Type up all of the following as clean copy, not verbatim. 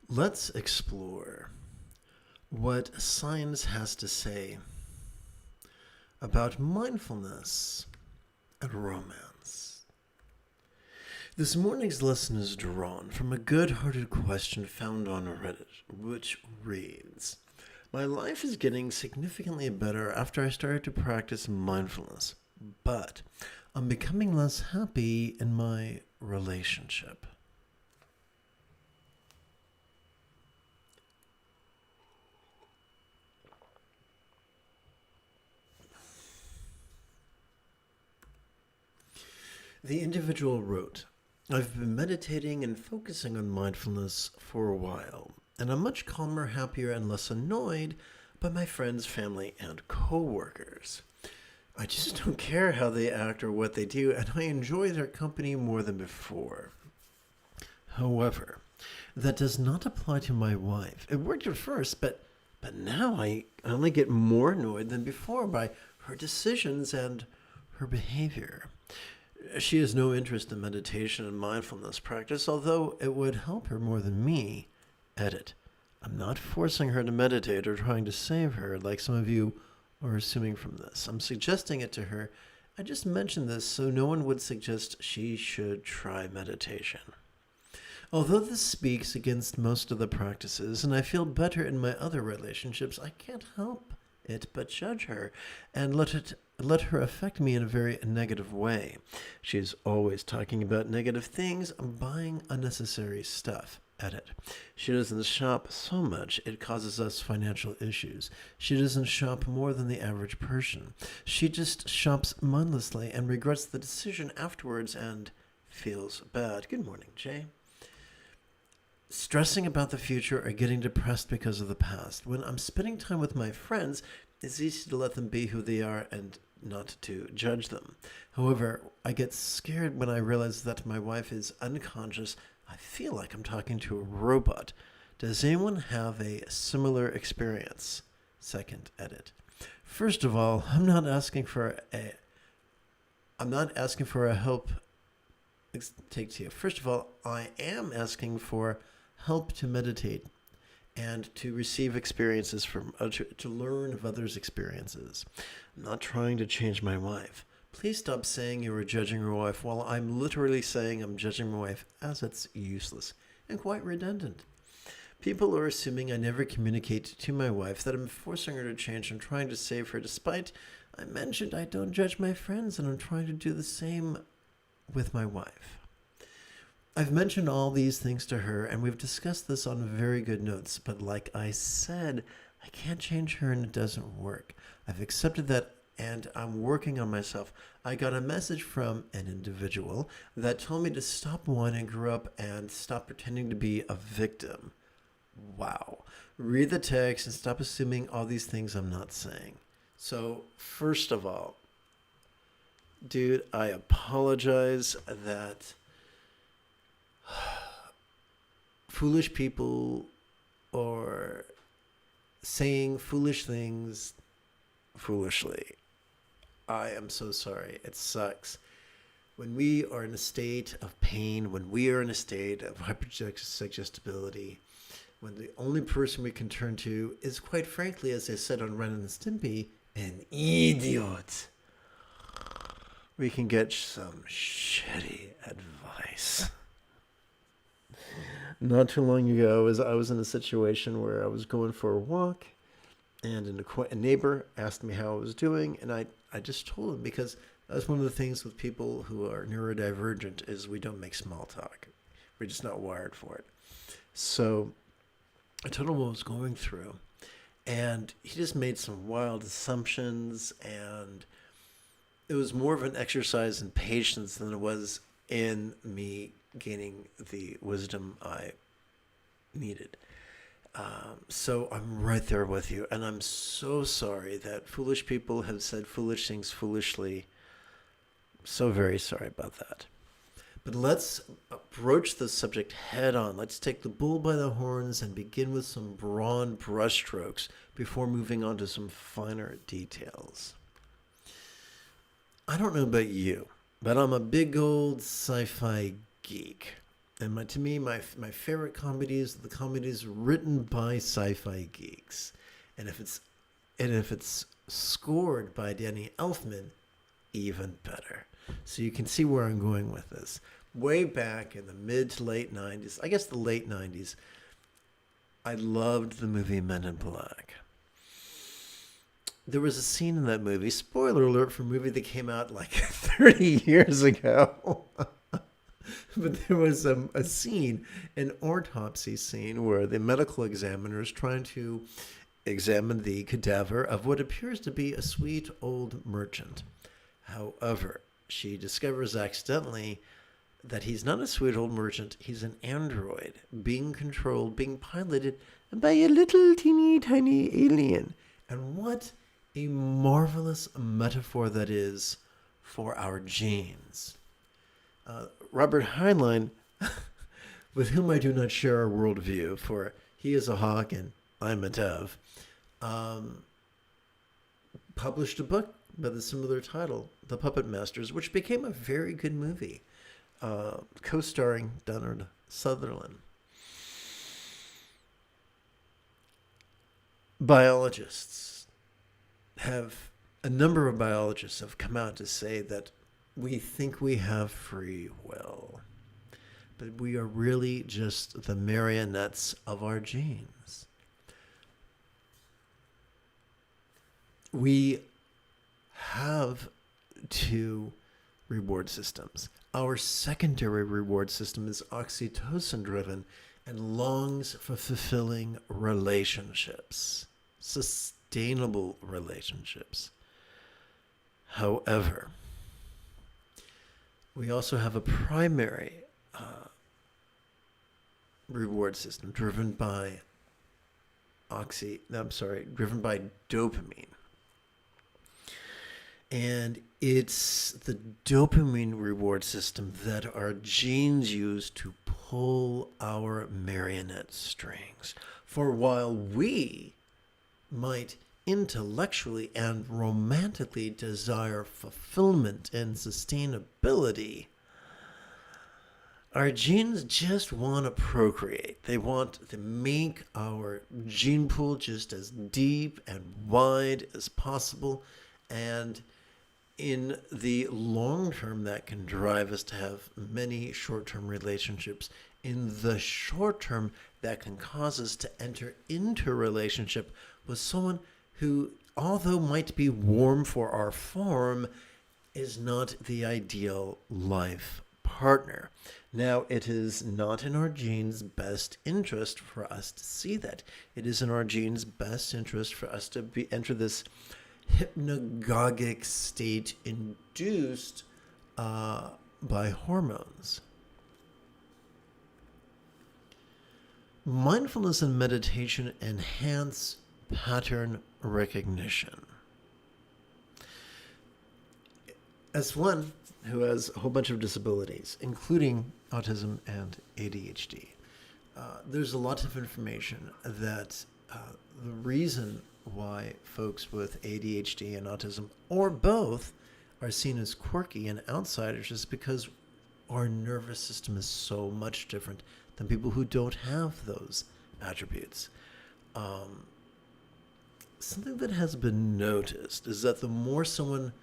Let's explore what science has to say about mindfulness and romance. This morning's lesson is drawn from a good-hearted question found on Reddit, which reads, "My life is getting significantly better after I started to practice mindfulness, but I'm becoming less happy in my relationship." The individual wrote, "I've been meditating and focusing on mindfulness for a while, and I'm much calmer, happier, and less annoyed by my friends, family, and coworkers. I just don't care how they act or what they do, and I enjoy their company more than before. However, that does not apply to my wife. It worked at first, but now I only get more annoyed than before by her decisions and her behavior. She has no interest in meditation and mindfulness practice, although it would help her more than me. Edit. I'm not forcing her to meditate or trying to save her, like some of you are assuming from this. I'm suggesting it to her. I just mentioned this so no one would suggest she should try meditation. Although this speaks against most of the practices, and I feel better in my other relationships, I can't help it but judge her and let her affect me in a very negative way. She's always talking about negative things, buying unnecessary stuff. Edit. She doesn't shop so much it causes us financial issues. She doesn't shop more than the average person. She just shops mindlessly and regrets the decision afterwards and feels bad. Good morning, Jay. Stressing about the future or getting depressed because of the past. When I'm spending time with my friends, it's easy to let them be who they are and not to judge them. However, I get scared when I realize that my wife is unconscious. I feel like I'm talking to a robot. Does anyone have a similar experience? Second edit. First of all, I'm not asking for a help. Take two. First of all, I am asking for help to meditate and to receive experiences to learn of others' experiences. I'm not trying to change my wife. Please stop saying you are judging your wife while I'm literally saying I'm judging my wife, as it's useless and quite redundant. People are assuming I never communicate to my wife that I'm forcing her to change and trying to save her, despite I mentioned I don't judge my friends and I'm trying to do the same with my wife. I've mentioned all these things to her, and we've discussed this on very good notes, but like I said, I can't change her and it doesn't work. I've accepted that and I'm working on myself. I got a message from an individual that told me to stop whining, grow up, and stop pretending to be a victim. Wow. Read the text and stop assuming all these things I'm not saying. So, first of all, dude, I apologize that foolish people are saying foolish things foolishly. I am so sorry. It sucks. When we are in a state of pain, when we are in a state of hypersuggestibility, when the only person we can turn to is, quite frankly, as I said on Ren and Stimpy, an idiot, we can get some shitty advice. Not too long ago, I was in a situation where I was going for a walk, and a neighbor asked me how I was doing, and I just told him, because that's one of the things with people who are neurodivergent is we don't make small talk. We're just not wired for it. So I told him what I was going through, and he just made some wild assumptions, and it was more of an exercise in patience than it was in me gaining the wisdom I needed. So I'm right there with you, and I'm so sorry that foolish people have said foolish things foolishly. So very sorry about that. But let's approach the subject head on. Let's take the bull by the horns and begin with some broad brushstrokes before moving on to some finer details. I don't know about you, but I'm a big old sci-fi geek. And to me, my favorite comedies are the comedies written by sci-fi geeks. And if it's scored by Danny Elfman, even better. So you can see where I'm going with this. Way back in the mid to late 90s, I guess the late 90s, I loved the movie Men in Black. There was a scene in that movie, spoiler alert for a movie that came out like 30 years ago. But there was a scene, an autopsy scene, where the medical examiner is trying to examine the cadaver of what appears to be a sweet old merchant. However, she discovers accidentally that he's not a sweet old merchant. He's an android being controlled, being piloted by a little teeny tiny alien. And what a marvelous metaphor that is for our genes. Robert Heinlein, with whom I do not share a worldview, for he is a hawk and I'm a dove, published a book by the similar title, The Puppet Masters, which became a very good movie, co-starring Donald Sutherland. A number of biologists have come out to say that we think we have free will, but we are really just the marionettes of our genes. We have two reward systems. Our secondary reward system is oxytocin-driven and longs for fulfilling relationships, sustainable relationships. However, we also have a primary reward system driven by dopamine. And it's the dopamine reward system that our genes use to pull our marionette strings. For while we might intellectually and romantically desire fulfillment and sustainability, our genes just want to procreate. They want to make our gene pool just as deep and wide as possible. And in the long term, that can drive us to have many short-term relationships. In the short term, that can cause us to enter into a relationship with someone who, although might be warm for our form, is not the ideal life partner. Now, it is not in our genes' best interest for us to see that. It is in our genes' best interest for us to enter this hypnagogic state induced by hormones. Mindfulness and meditation enhance pattern recognition. As one who has a whole bunch of disabilities, including autism and ADHD, there's a lot of information that the reason why folks with ADHD and autism, or both, are seen as quirky and outsiders is because our nervous system is so much different than people who don't have those attributes. Something that has been noticed is that the more someone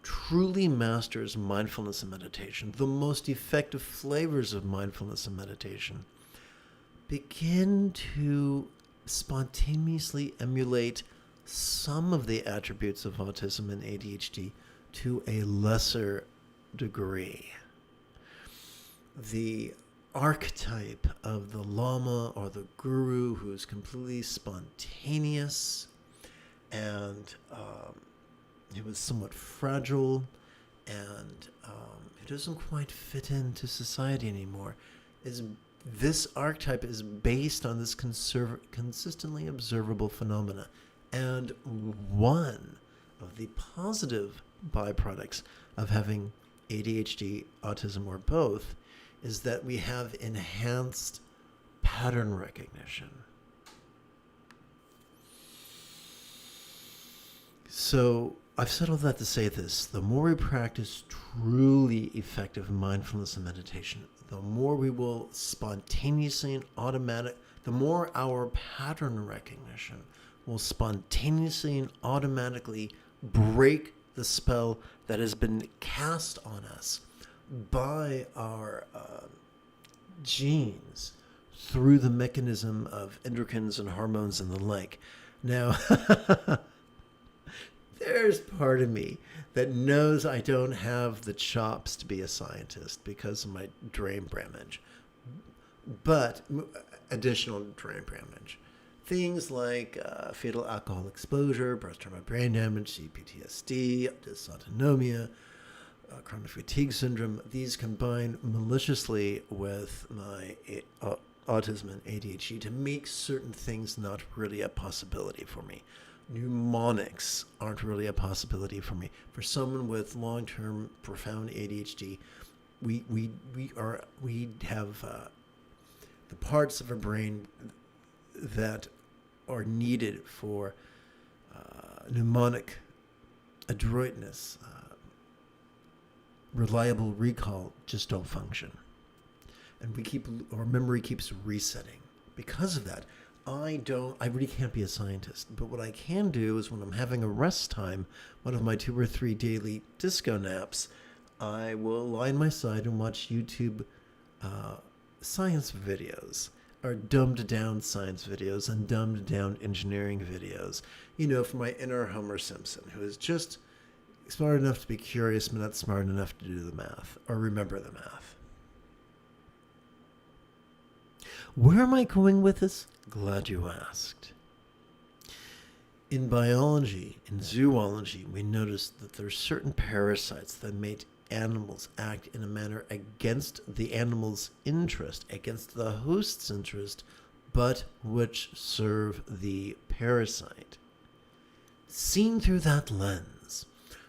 truly masters mindfulness and meditation, the most effective flavors of mindfulness and meditation begin to spontaneously emulate some of the attributes of autism and ADHD to a lesser degree. The archetype of the Lama or the guru who is completely spontaneous and he was somewhat fragile and he doesn't quite fit into society anymore. This archetype is based on this consistently observable phenomena. And one of the positive byproducts of having ADHD, autism, or both is that we have enhanced pattern recognition. So I've said all that to say this. The more we practice truly effective mindfulness and meditation, the more we will spontaneously and the more our pattern recognition will spontaneously and automatically break the spell that has been cast on us by our genes through the mechanism of endocrines and hormones and the like. Now, there's part of me that knows I don't have the chops to be a scientist because of my brain damage. But additional brain damage. Things like fetal alcohol exposure, breast trauma brain damage, CPTSD, dysautonomia, chronic fatigue syndrome, these combine maliciously with my autism and ADHD to make certain things not really a possibility for me. Mnemonics aren't really a possibility for me. For someone with long-term profound ADHD, we have the parts of our brain that are needed for mnemonic adroitness, reliable recall just don't function. And our memory keeps resetting. Because of that, I really can't be a scientist. But what I can do is when I'm having a rest time, one of my 2 or 3 daily disco naps, I will lie on my side and watch YouTube science videos, or dumbed down science videos and dumbed down engineering videos. For my inner Homer Simpson, who is just smart enough to be curious, but not smart enough to do the math or remember the math. Where am I going with this? Glad you asked. In biology, in zoology, we noticed that there are certain parasites that make animals act in a manner against the animal's interest, against the host's interest, but which serve the parasite. Seen through that lens,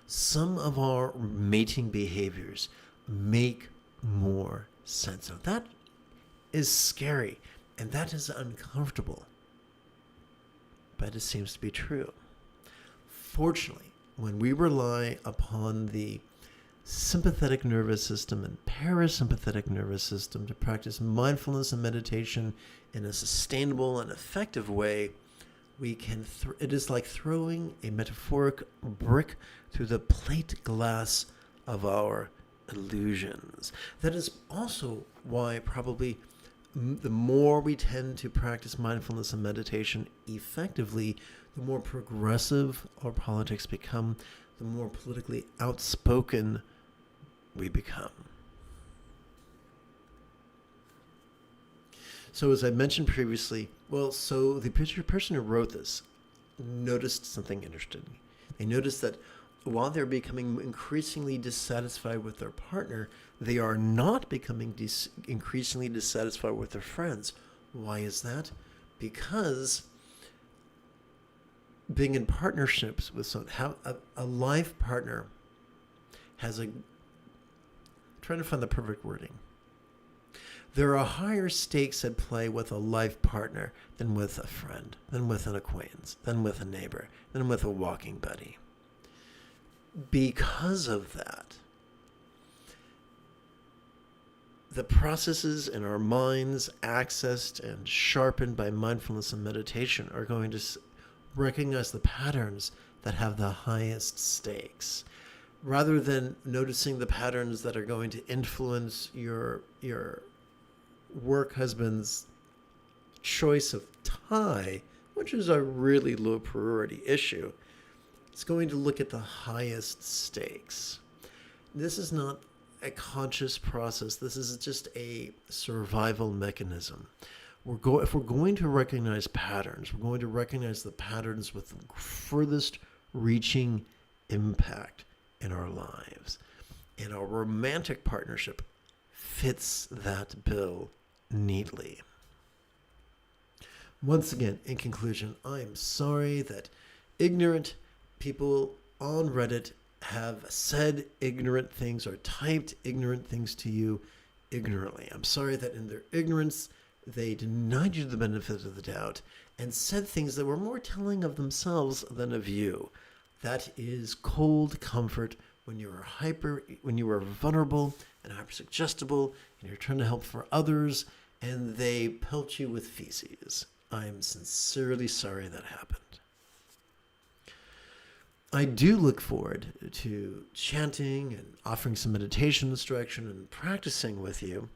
some of our mating behaviors make more sense. Now that is scary, and that is uncomfortable, but it seems to be true. Fortunately, when we rely upon the sympathetic nervous system and parasympathetic nervous system to practice mindfulness and meditation in a sustainable and effective way, we can it is like throwing a metaphoric brick through the plate glass of our illusions. That is also why probably the more we tend to practice mindfulness and meditation effectively, the more progressive our politics become, the more politically outspoken we become. So as I mentioned previously, the person who wrote this noticed something interesting. They noticed that while they're becoming increasingly dissatisfied with their partner, they are not becoming increasingly dissatisfied with their friends. Why is that? Because being in partnerships with a life partner has trying to find the perfect wording. There are higher stakes at play with a life partner than with a friend, than with an acquaintance, than with a neighbor, than with a walking buddy. Because of that, the processes in our minds accessed and sharpened by mindfulness and meditation are going to recognize the patterns that have the highest stakes, rather than noticing the patterns that are going to influence your work husband's choice of tie, which is a really low priority issue. It's going to look at the highest stakes. This is not a conscious process. This is just a survival mechanism. If we're going to recognize patterns, we're going to recognize the patterns with the furthest reaching impact in our lives. And our romantic partnership fits that bill neatly. Once again, in conclusion, I'm sorry that ignorant people on Reddit have said ignorant things or typed ignorant things to you ignorantly. I'm sorry that in their ignorance, they denied you the benefit of the doubt and said things that were more telling of themselves than of you. That is cold comfort when you are vulnerable and hypersuggestible, and you're trying to help for others, and they pelt you with feces. I am sincerely sorry that happened. I do look forward to chanting and offering some meditation instruction and practicing with you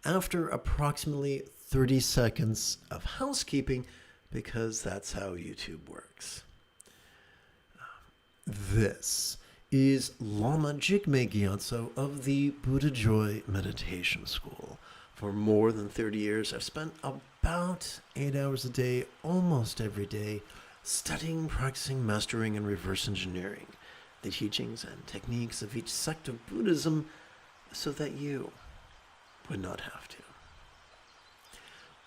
after approximately 30 seconds of housekeeping, because that's how YouTube works. This is Lama Jigme Gyatso of the Buddha Joy Meditation School. For more than 30 years, I've spent about 8 hours a day, almost every day, studying, practicing, mastering, and reverse engineering the teachings and techniques of each sect of Buddhism so that you would not have to.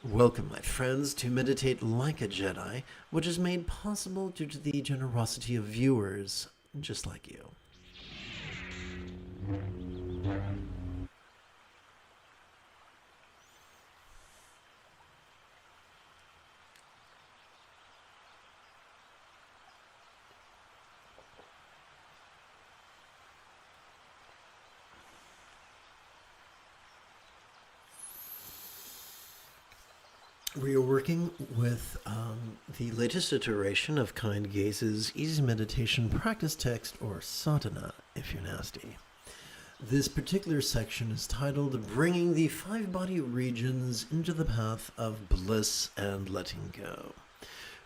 Welcome, my friends, to Meditate Like a Jedi, which is made possible due to the generosity of viewers just like you. We are working with the latest iteration of Kind Gaze's Easy Meditation Practice Text, or sadhana, if you're nasty. This particular section is titled Bringing the Five Body Regions into the Path of Bliss and Letting Go.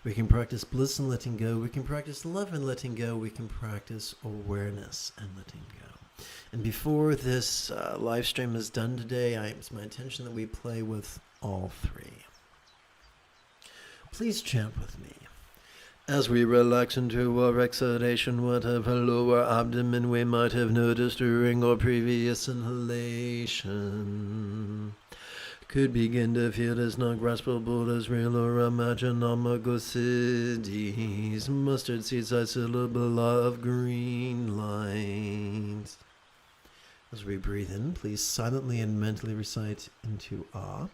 We can practice bliss and letting go. We can practice love and letting go. We can practice awareness and letting go. And before this live stream is done today, it's my intention that we play with all three. Please chant with me. As we relax into our exhalation, whatever lower abdomen we might have noticed during our previous inhalation could begin to feel as not graspable as real or imaginable cities, mustard seed-sized syllable of green light. As we breathe in, please silently and mentally recite into Ah.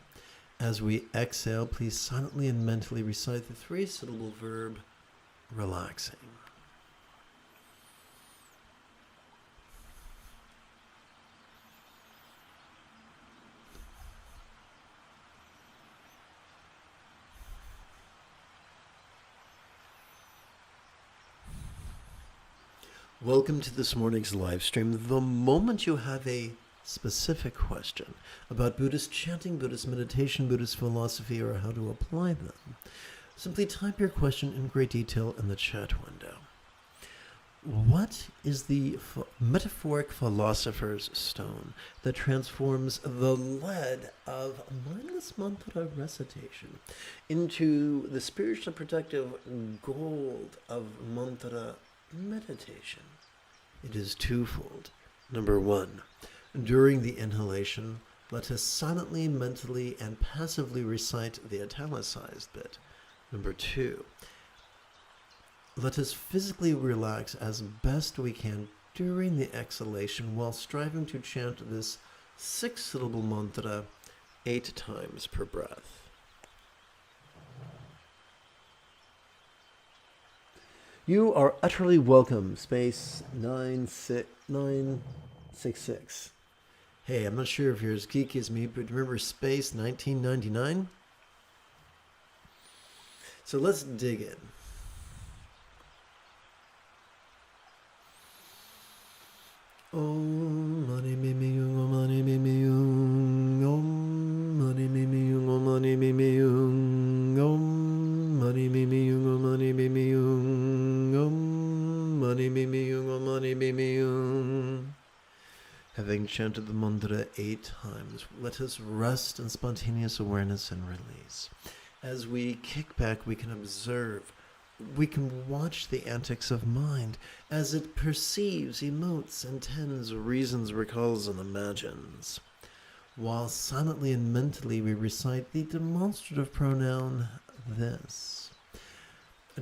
As we exhale, please silently and mentally recite the three-syllable verb, relaxing. Welcome to this morning's live stream. The moment you have a specific question about Buddhist chanting, Buddhist meditation, Buddhist philosophy, or how to apply them, simply type your question in great detail in the chat window. What is the metaphoric philosopher's stone that transforms the lead of mindless mantra recitation into the spiritual protective gold of mantra meditation? It is twofold. Number one, during the inhalation, let us silently, mentally, and passively recite the italicized bit. Number two, let us physically relax as best we can during the exhalation while striving to chant this 6-syllable mantra 8 times per breath. You are utterly welcome, space 966. Hey, I'm not sure if you're as geeky as me, but remember space 1999? So let's dig in. Om mani mimi yung, om mani mimi yung, om mani mimi yung, om mani mimi yung, om mani mimi yung, om mani mimi yung, om mani mimi yung, om mani mimi yung. Having chanted the mantra 8 times, let us rest in spontaneous awareness and release. As we kick back, we can observe, we can watch the antics of mind as it perceives, emotes, intends, reasons, recalls, and imagines. While silently and mentally we recite the demonstrative pronoun this.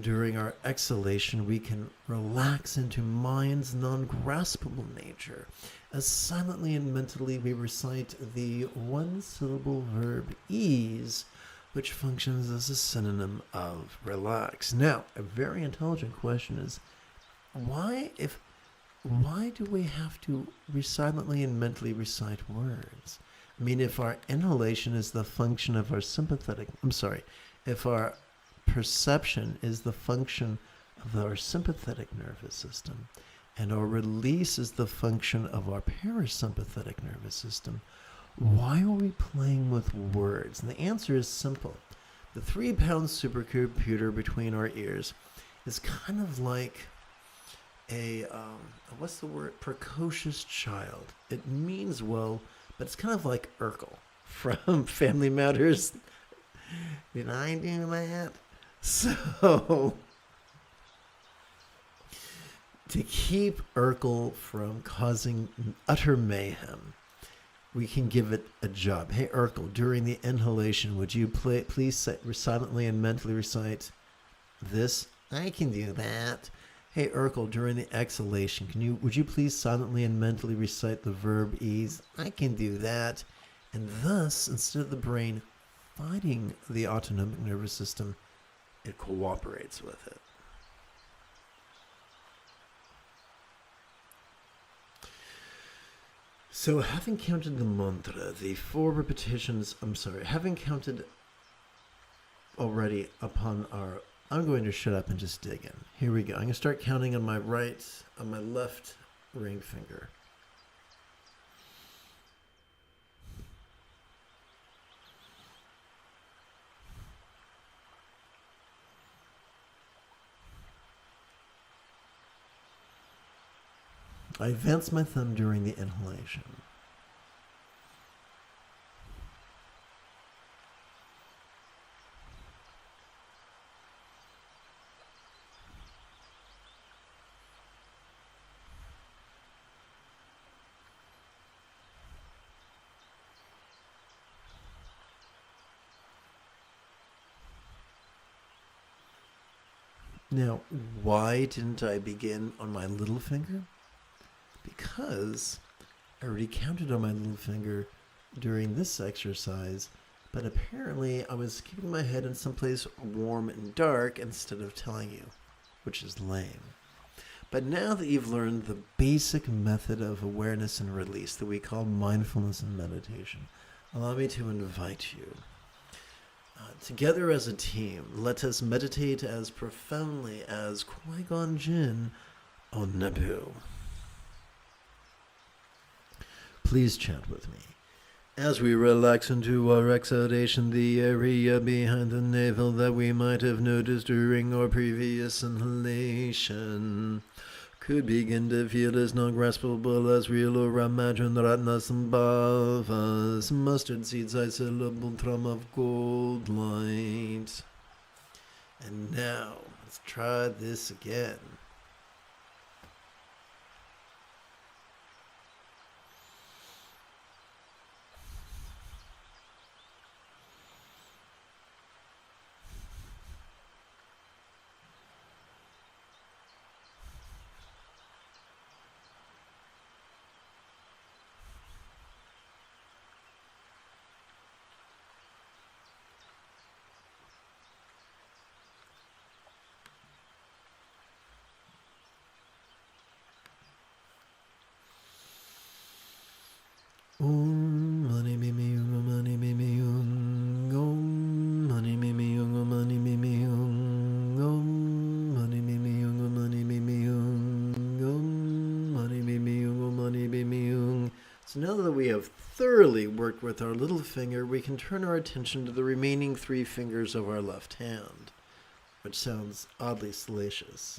During our exhalation, we can relax into mind's non-graspable nature, as silently and mentally we recite the 1-syllable verb ease which functions as a synonym of relax. Now, a very intelligent question is, why do we have to silently and mentally recite words? I mean, if our inhalation is the function of our if our perception is the function of our sympathetic nervous system, and our release is the function of our parasympathetic nervous system, why are we playing with words? And the answer is simple. The 3-pound supercomputer between our ears is kind of like a, precocious child. It means well, but it's kind of like Urkel from Family Matters. Did I do that? So, to keep Urkel from causing utter mayhem, we can give it a job. Hey, Urkel, during the inhalation, would you please silently and mentally recite this? I can do that. Hey, Urkel, during the exhalation, would you please silently and mentally recite the verb ease? I can do that. And thus, instead of the brain fighting the autonomic nervous system, it cooperates with it. So having counted the mantra, the 4 repetitions, having counted already upon our, I'm going to shut up and just dig in. Here we go. I'm going to start counting on my left ring finger. I advance my thumb during the inhalation. Now, why didn't I begin on my little finger? Because I already counted on my little finger during this exercise, but apparently I was keeping my head in someplace warm and dark instead of telling you, which is lame. But now that you've learned the basic method of awareness and release that we call mindfulness and meditation, allow me to invite you. Together as a team, let us meditate as profoundly as Qui-Gon Jinn on Naboo. Please chant with me. As we relax into our exhalation, the area behind the navel that we might have noticed during our previous inhalation could begin to feel as non-graspable as real or imagined ratnas and bhavas, mustard seeds, isolable thrum of gold light. And now, let's try this again. Om mani mimi yung mani mimi yung Om mani mimi yung mani mimi yung Om mani mimi yung mani mimi yung Om mani mimi yung mani mimi yung. So now that we have thoroughly worked with our little finger, we can turn our attention to the remaining 3 fingers of our left hand, which sounds oddly salacious.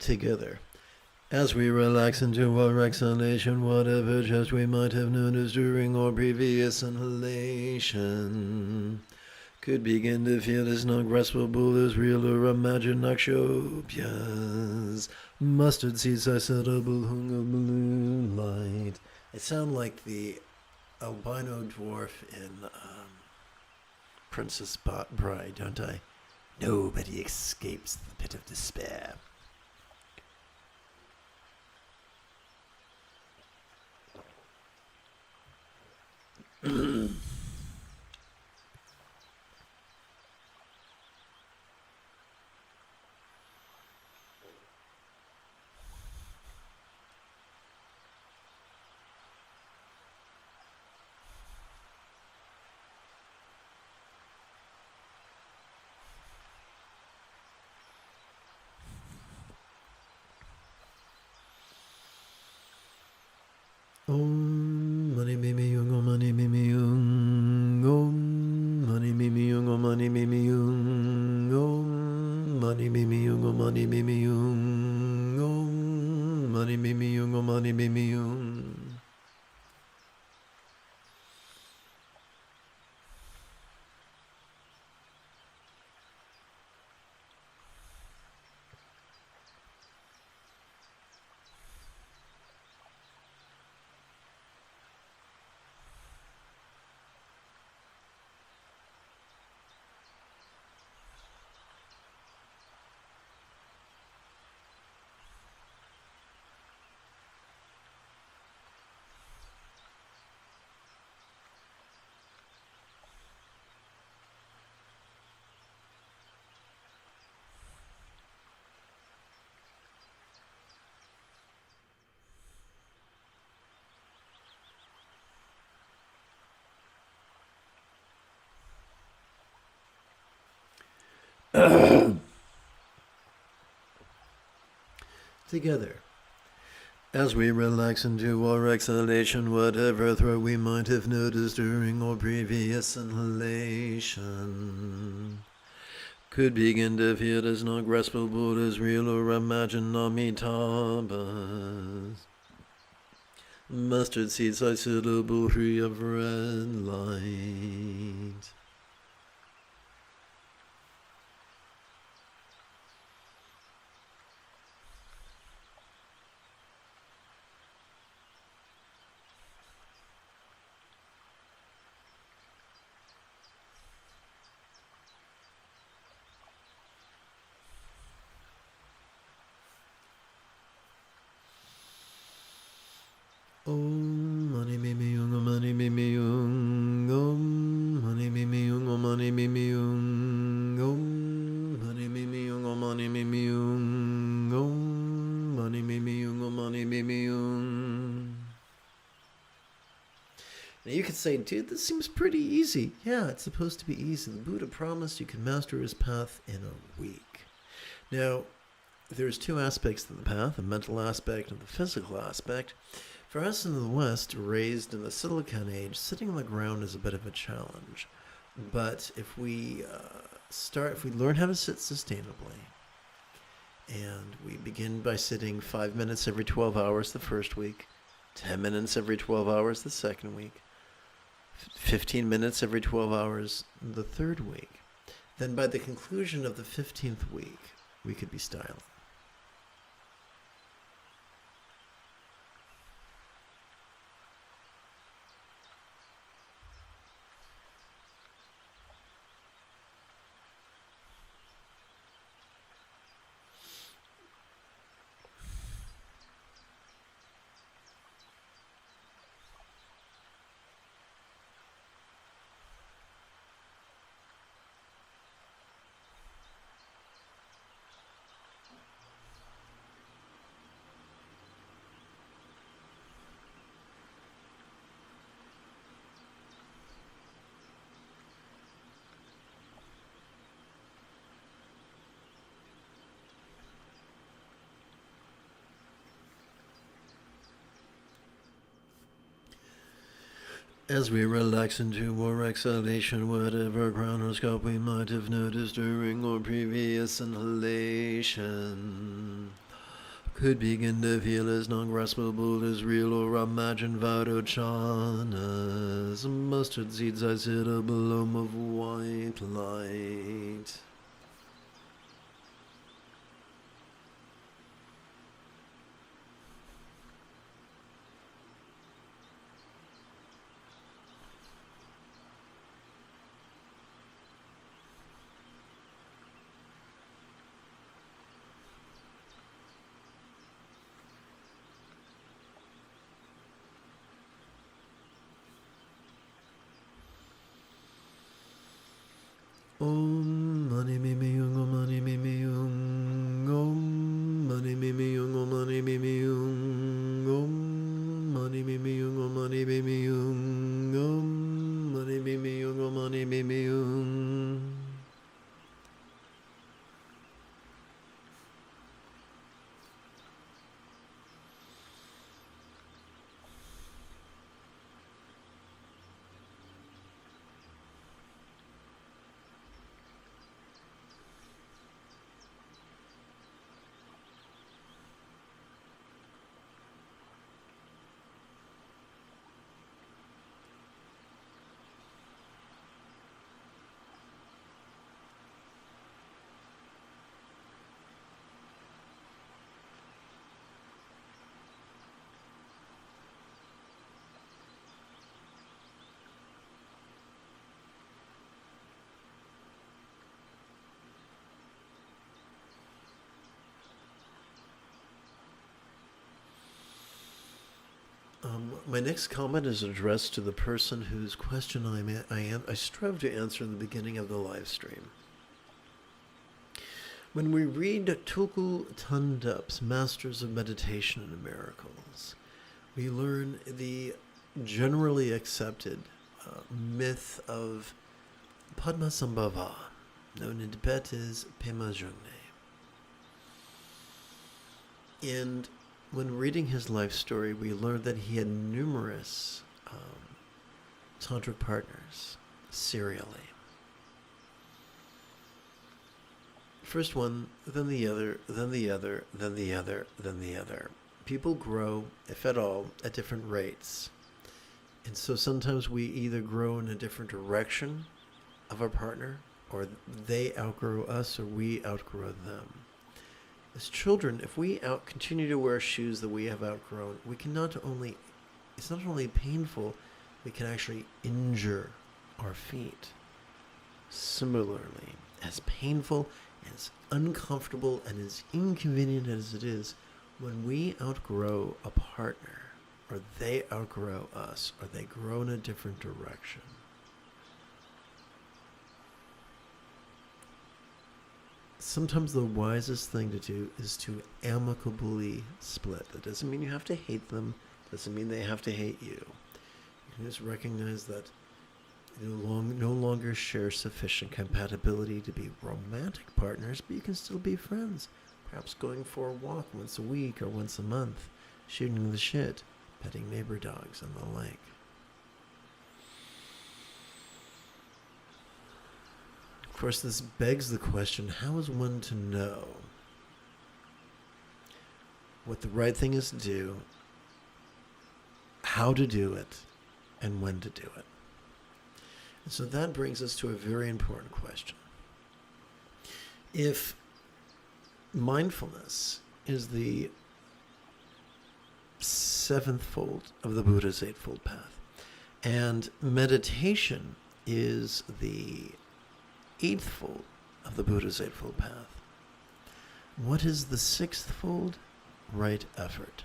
Together. As we relax into our exhalation, whatever just we might have noticed during our previous inhalation could begin to feel as non-graspable as real or imagined akshobyas. Mustard seeds are subtle hung of blue light. I sound like the albino dwarf in Princess Bride, don't I? Nobody escapes the pit of despair. Om Mani Mimi Yung, Om Mani Mimi Yung, Om Mani Mimi Yung, Om Mani Mimi Yung, Om Mani Mimi Yung, Om Mani Mimi Yung, Om Mani Mimi Yung, Om Mani Mimi Yung. Together. As we relax into our exhalation, whatever threat we might have noticed during our previous inhalation could begin to feel as non-graspable as real or imagined amitabhas. Mustard seeds are suitable free of red light. Om Mani Mimi Yung, Om Mani Mimi Yung, Om Mani Mimi Yung, Om Mani Mimi Yung, Om Mani Mimi Yung, Om Mani Mimi Yung, Om Mani Mimi Yung, Om Mani Mimi Yung. Now you could say, dude, this seems pretty easy. Yeah, it's supposed to be easy. The Buddha promised you could master his path in a week. Now, there's two aspects to the path, a mental aspect and the physical aspect. For us in the West, raised in the Silicon Age, sitting on the ground is a bit of a challenge. But if we learn how to sit sustainably, and we begin by sitting 5 minutes every 12 hours the first week, 10 minutes every 12 hours the second week, 15 minutes every 12 hours the third week, then by the conclusion of the 15th week, we could be styling. As we relax into our exhalation, whatever chronoscope we might have noticed during our previous inhalation could begin to feel as non-graspable as real or imagined Vairochan, as mustard seeds I sit a bloom of white light. Om mani mimi yung, om mani mimi yung, om mani mimi yung, om mani mimi yung, om mani mimi yung, om mani mimi yung, om mani mimi yung, om mani mimi yung. My next comment is addressed to the person whose question I strove to answer in the beginning of the live stream. When we read Tulku Thondup's Masters of Meditation and Miracles, we learn the generally accepted myth of Padmasambhava, known in Tibet as Pema Jigme. And when reading his life story, we learned that he had numerous tantric partners, serially. First one, then the other, then the other, then the other, then the other. People grow, if at all, at different rates. And so sometimes we either grow in a different direction of our partner, or they outgrow us, or we outgrow them. As children, if we continue to wear shoes that we have outgrown, we can it's not only painful, we can actually injure our feet. Similarly, as painful, as uncomfortable, and as inconvenient as it is, when we outgrow a partner, or they outgrow us, or they grow in a different direction, sometimes the wisest thing to do is to amicably split. That doesn't mean you have to hate them. Doesn't mean they have to hate you. You can just recognize that you no longer share sufficient compatibility to be romantic partners, but you can still be friends. Perhaps going for a walk once a week or once a month, shooting the shit, petting neighbor dogs, and the like. Of course, this begs the question, how is one to know what the right thing is to do, how to do it, and when to do it? And so that brings us to a very important question. If mindfulness is the seventh fold of the Buddha's Eightfold Path, and meditation is the eighth fold of the Buddha's Eightfold Path, what is the sixth fold? Right effort.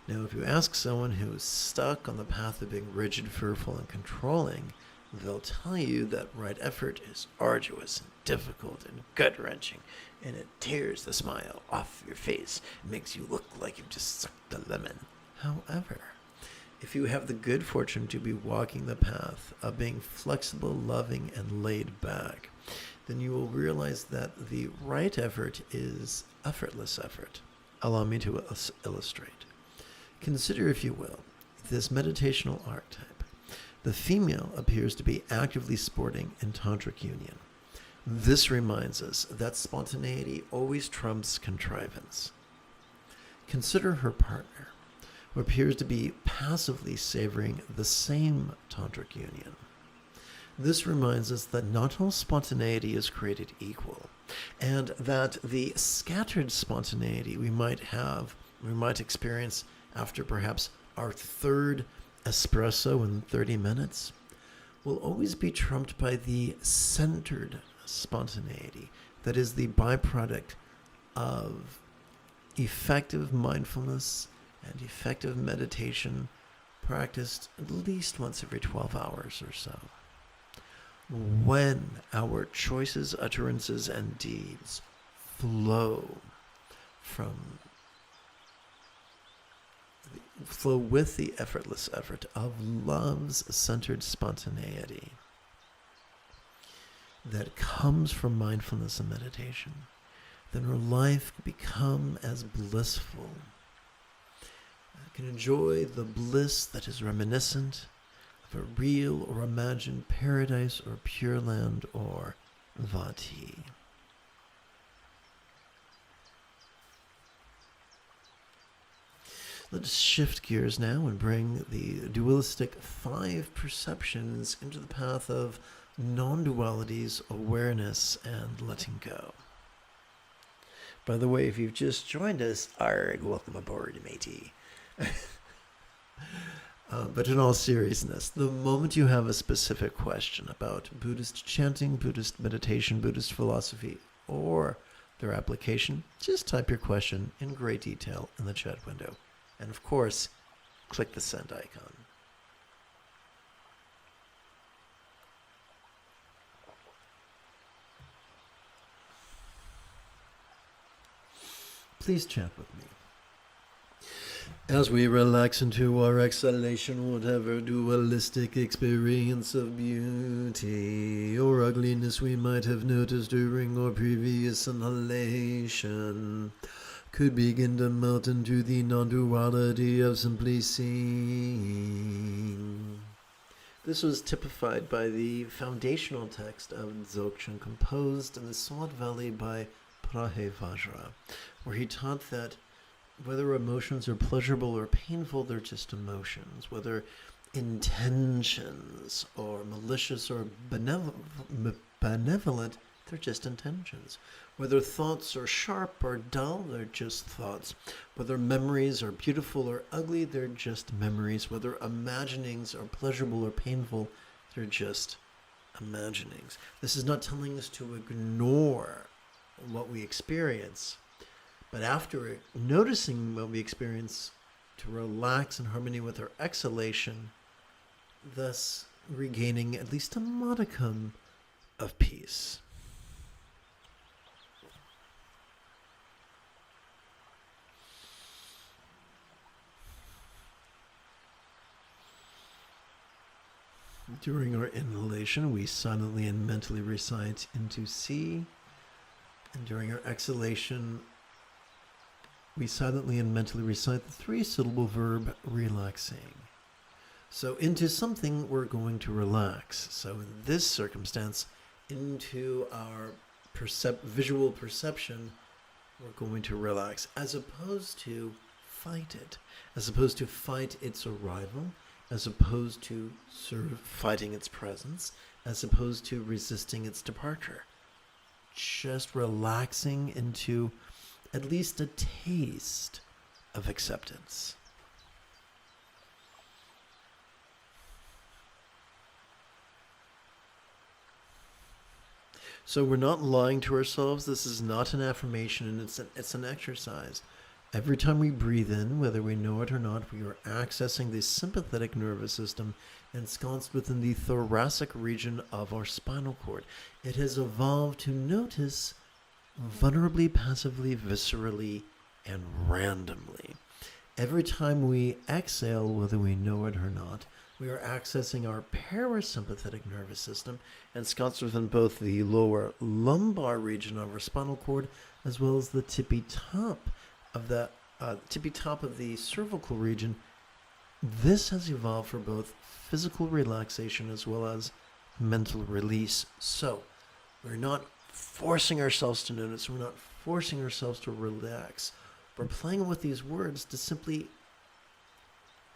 Now, if you ask someone who is stuck on the path of being rigid, fearful, and controlling, they'll tell you that right effort is arduous and difficult and gut-wrenching, and it tears the smile off your face. It makes you look like you've just sucked a lemon. However, if you have the good fortune to be walking the path of being flexible, loving, and laid back, then you will realize that the right effort is effortless effort. Allow me to illustrate. Consider, if you will, this meditational archetype. The female appears to be actively sporting in tantric union. This reminds us that spontaneity always trumps contrivance. Consider her partner, who appears to be passively savoring the same tantric union. This reminds us that not all spontaneity is created equal, and that the scattered spontaneity we might experience after perhaps our third espresso in 30 minutes will always be trumped by the centered spontaneity that is the byproduct of effective mindfulness and effective meditation practiced at least once every 12 hours or so. When our choices, utterances, and deeds flow with the effortless effort of love's centered spontaneity that comes from mindfulness and meditation, then our life can become as blissful. I can enjoy the bliss that is reminiscent of a real or imagined paradise or pure land or vati. Let's shift gears now and bring the dualistic 5 perceptions into the path of non-dualities, awareness, and letting go. By the way, if you've just joined us, arg, welcome aboard, matey. But in all seriousness, the moment you have a specific question about Buddhist chanting, Buddhist meditation, Buddhist philosophy, or their application, just type your question in great detail in the chat window. And of course, click the send icon. Please chat with me. As we relax into our exhalation, whatever dualistic experience of beauty or ugliness we might have noticed during our previous inhalation could begin to melt into the non-duality of simply seeing. This was typified by the foundational text of Dzogchen composed in the Swat Valley by Prahevajra, where he taught that whether emotions are pleasurable or painful, they're just emotions. Whether intentions are malicious or benevolent, they're just intentions. Whether thoughts are sharp or dull, they're just thoughts. Whether memories are beautiful or ugly, they're just memories. Whether imaginings are pleasurable or painful, they're just imaginings. This is not telling us to ignore what we experience, but after noticing what we experience, to relax in harmony with our exhalation, thus regaining at least a modicum of peace. During our inhalation, we silently and mentally recite into C, and during our exhalation, we silently and mentally recite the 3-syllable verb relaxing. So into something we're going to relax. So in this circumstance, into our visual perception, we're going to relax, as opposed to fight it, as opposed to fight its arrival, as opposed to sort of fighting its presence, as opposed to resisting its departure. Just relaxing into at least a taste of acceptance. So we're not lying to ourselves. This is not an affirmation, and it's an exercise. Every time we breathe in, whether we know it or not, we are accessing the sympathetic nervous system ensconced within the thoracic region of our spinal cord. It has evolved to notice vulnerably, passively, viscerally, and randomly. Every time we exhale, whether we know it or not, we are accessing our parasympathetic nervous system, ensconced within both the lower lumbar region of our spinal cord, as well as the tippy top of the cervical region. This has evolved for both physical relaxation as well as mental release. So we're not forcing ourselves to notice. We're not forcing ourselves to relax. we're playing with these words to simply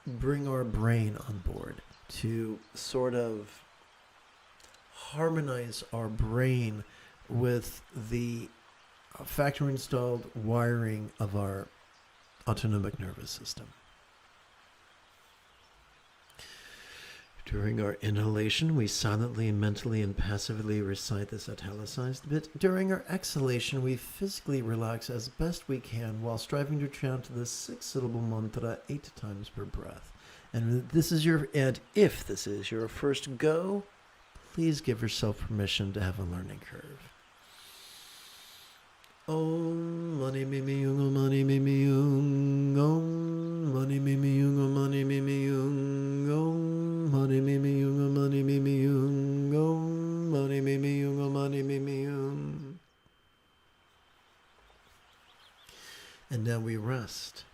bring our brain on board, to sort of harmonize our brain with the factory installed wiring of our autonomic nervous system. During our inhalation, we silently, mentally, and passively recite this italicized bit. During our exhalation, we physically relax as best we can while striving to chant the 6-syllable mantra 8 times per breath. And if this is your first go, please give yourself permission to have a learning curve. Om mani mimi yung, om mani mimi yung, om mani mimi yung, om mani mimi yung, om mani mimi yung, om mani mimi yung, om mani mimi yung, om mani mimi yung. And now we rest.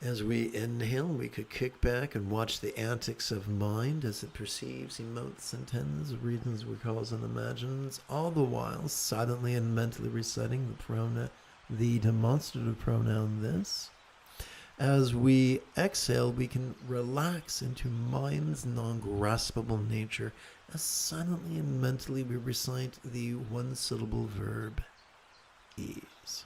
As we inhale, we could kick back and watch the antics of mind as it perceives, emotes, intends, reasons, recalls, and imagines, all the while silently and mentally reciting the demonstrative pronoun this. As we exhale, we can relax into mind's non-graspable nature as silently and mentally we recite the one-syllable verb ease.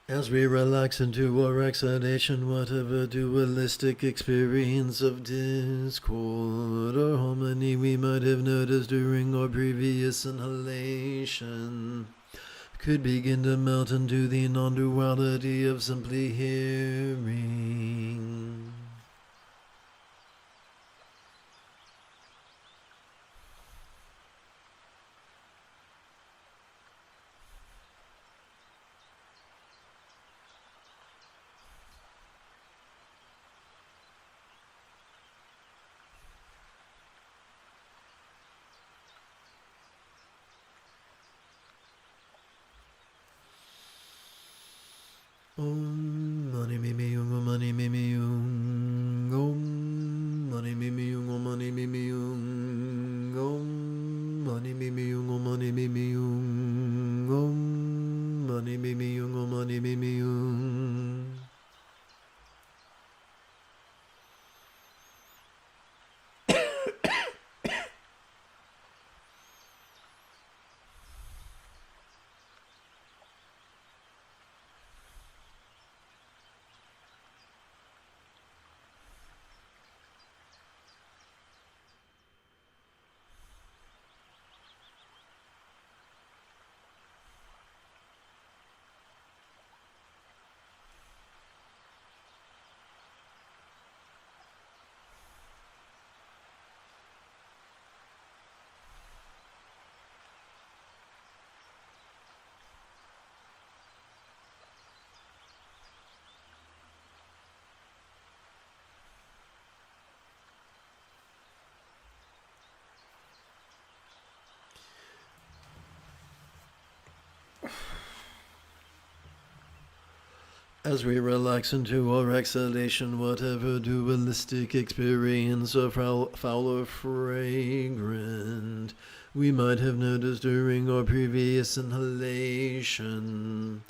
As we relax into our exhalation, whatever dualistic experience of discord or harmony we might have noticed during our previous inhalation could begin to melt into the non-duality of simply hearing. Om mani mimi yung, om mani mimi yung, om mani mimi yung, om mani mimi yung, om mani mimi yung, om mani mimi yung, om mani mimi yung, om mani mimi yung. As we relax into our exhalation, whatever dualistic experience of foul or fragrant we might have noticed during our previous inhalation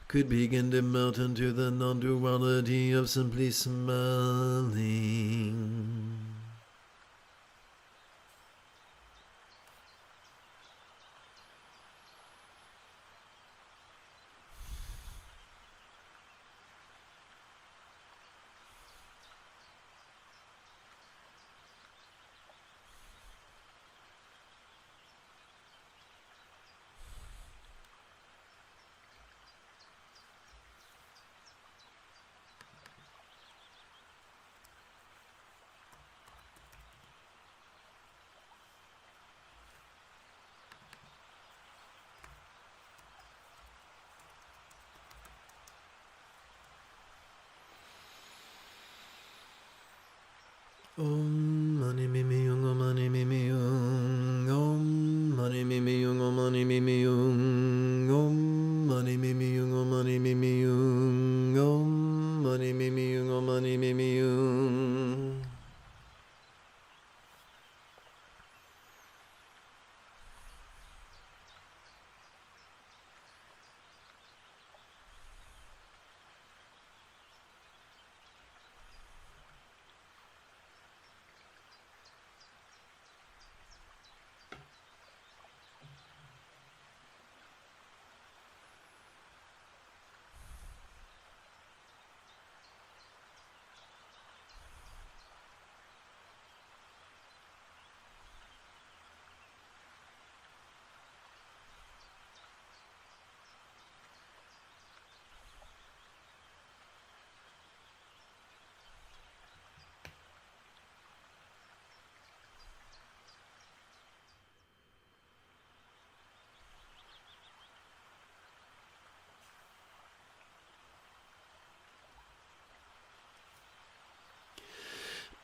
could begin to melt into the non-duality of simply smelling.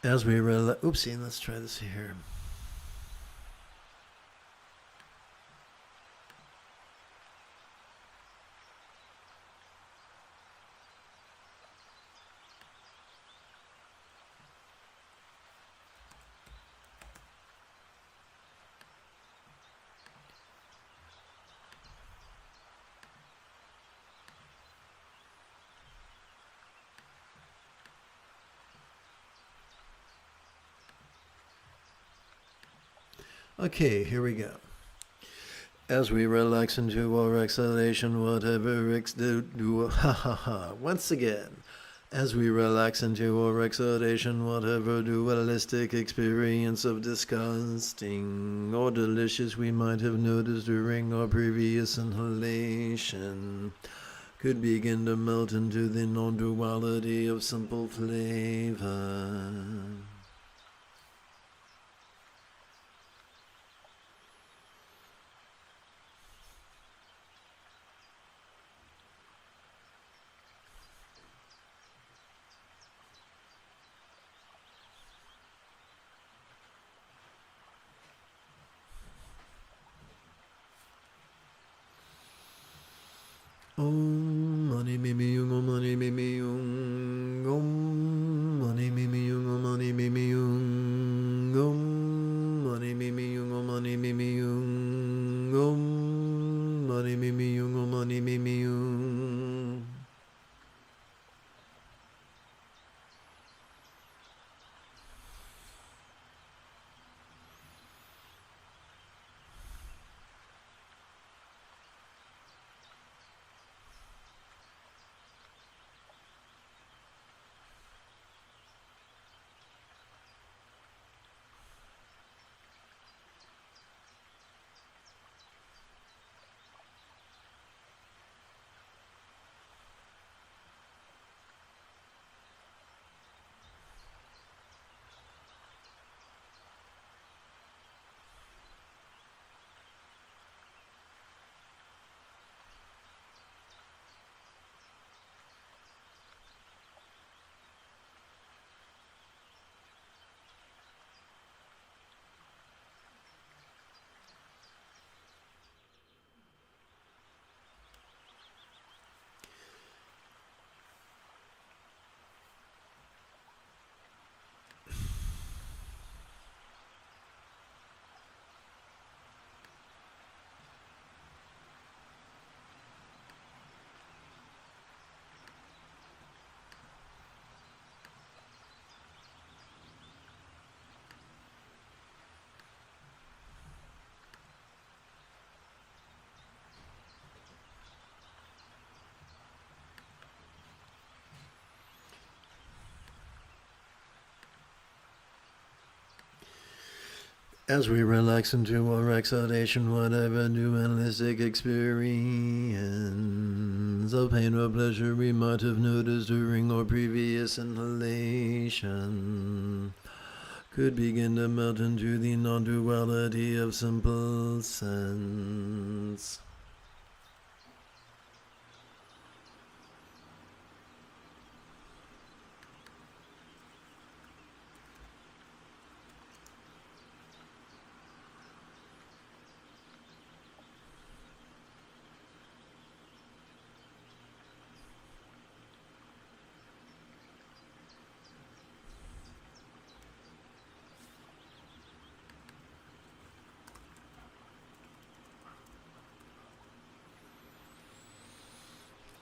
As we relax, oopsie, let's try this here. Okay, here we go. As we relax into our exhalation, whatever once again. As we relax into our exhalation, whatever dualistic experience of disgusting or delicious we might have noticed during our previous inhalation could begin to melt into the non-duality of simple flavor. Om mani mimi yung om mani mimi yung om mani mimi yung om mani mimi yung om mani mimi yung om mani mimi yung om mani mimi yung om mani mimi yung. As we relax into our exhalation, whatever dualistic experience of pain or pleasure we might have noticed during our previous inhalation could begin to melt into the non-duality of simple sense.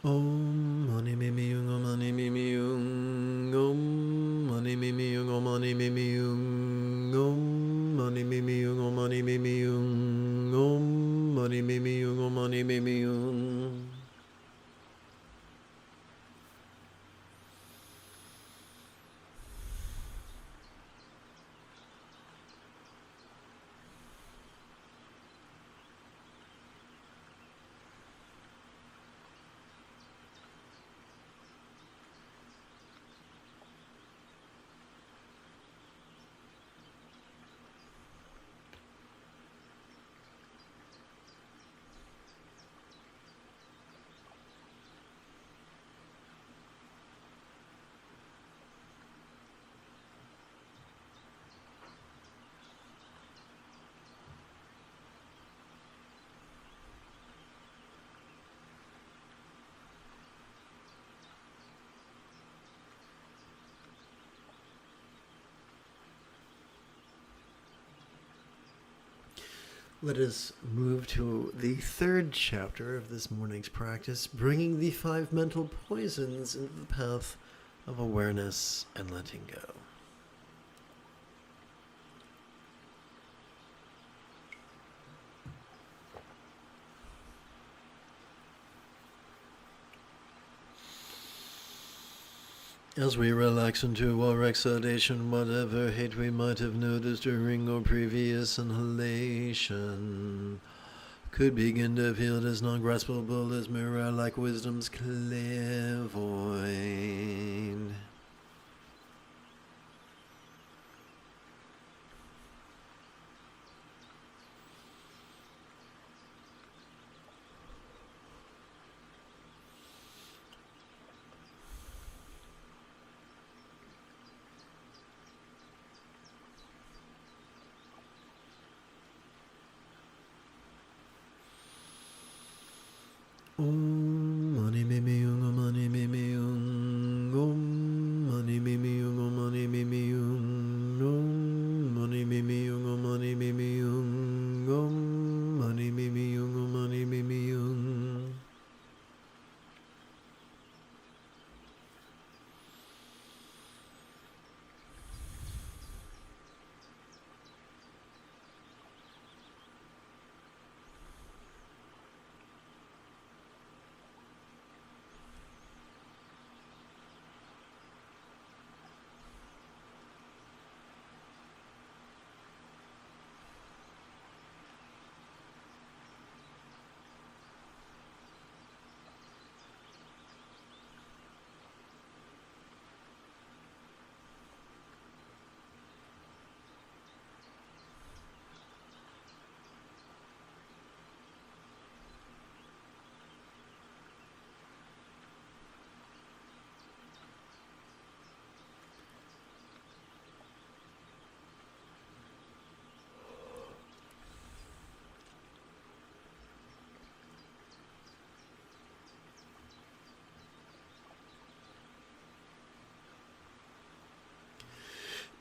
Om mani mimi yung om mani mimi yung om mani mimi yung om mani mimi yung om mani mimi yung om mani mimi yung om mani mimi yung om mani mimi yung. Let us move to the third chapter of this morning's practice, bringing the 5 mental poisons into the path of awareness and letting go. As we relax into our exhalation, whatever hate we might have noticed during our previous inhalation could begin to feel as non-graspable as mirror-like wisdom's clairvoyant. Om mani mimi yung om mani mimi yung om mani mimi yung om mani mimi yung om mani mimi yung om mani mimi yung om mani mimi yung om mani mimi yung.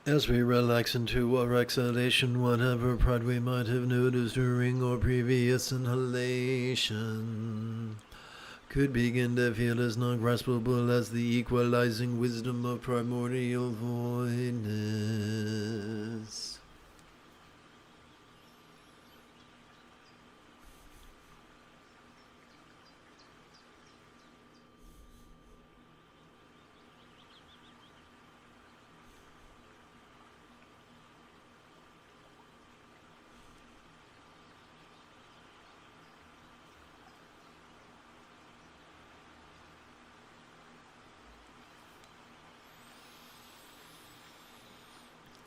As we relax into our exhalation, whatever pride we might have noticed during our previous inhalation could begin to feel as non-graspable as the equalizing wisdom of primordial voidness.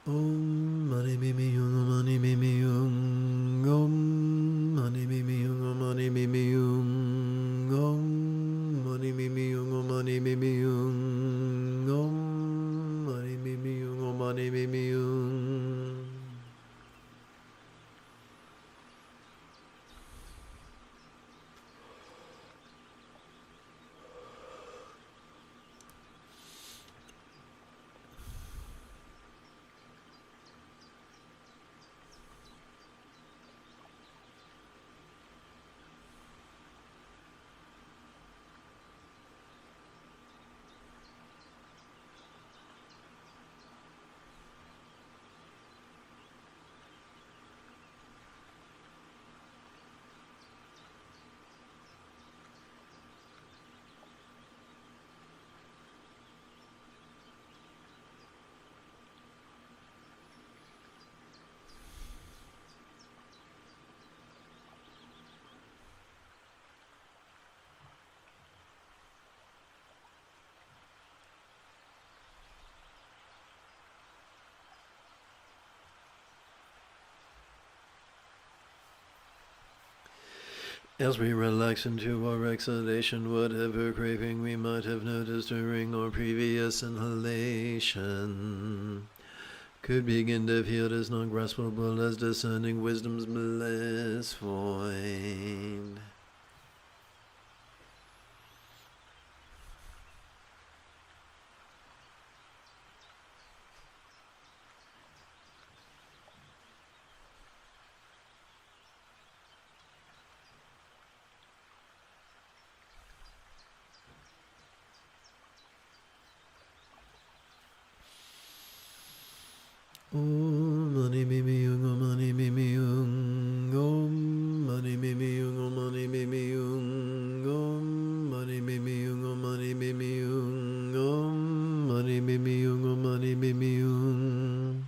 Om mani mimi yung om mani mimi yung om mani mimi yung om mani mimi yung om mani mimi yung om mani mimi yung om mani mimi yung om mani mimi yung. As we relax into our exhalation, whatever craving we might have noticed during our previous inhalation could begin to feel as non-graspable as discerning wisdom's bliss void. Om mani mimi yung, om mani mimi yung, om mani mimi yung, om mani mimi yung, om mani mimi yung, om mani mimi yung, om mani mimi yung, om mani mimi yung.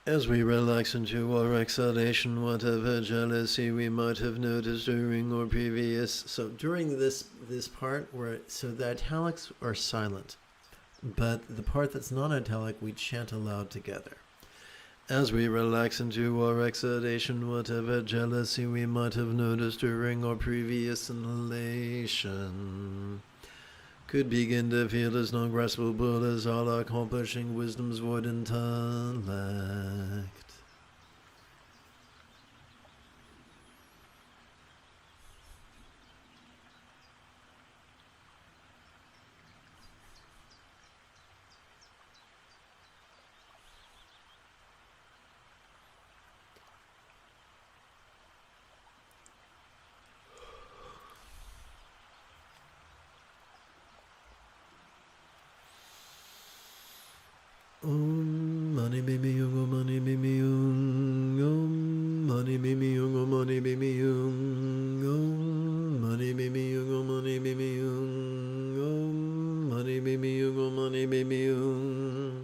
As we relax into our exhalation, whatever jealousy we might have noticed during or previous. So during this part, so the italics are silent, but the part that's not italic, we chant aloud together. As we relax into our exhalation, whatever jealousy we might have noticed during or previous inhalation could begin to feel as non-graspable as all accomplishing wisdom's void intellect. Om mani mimi yung, om mani mimi yung, om mani mimi yung, om mani mimi yung, om mani mimi yung, om mani mimi yung, om mani mimi yung, om mani mimi yung.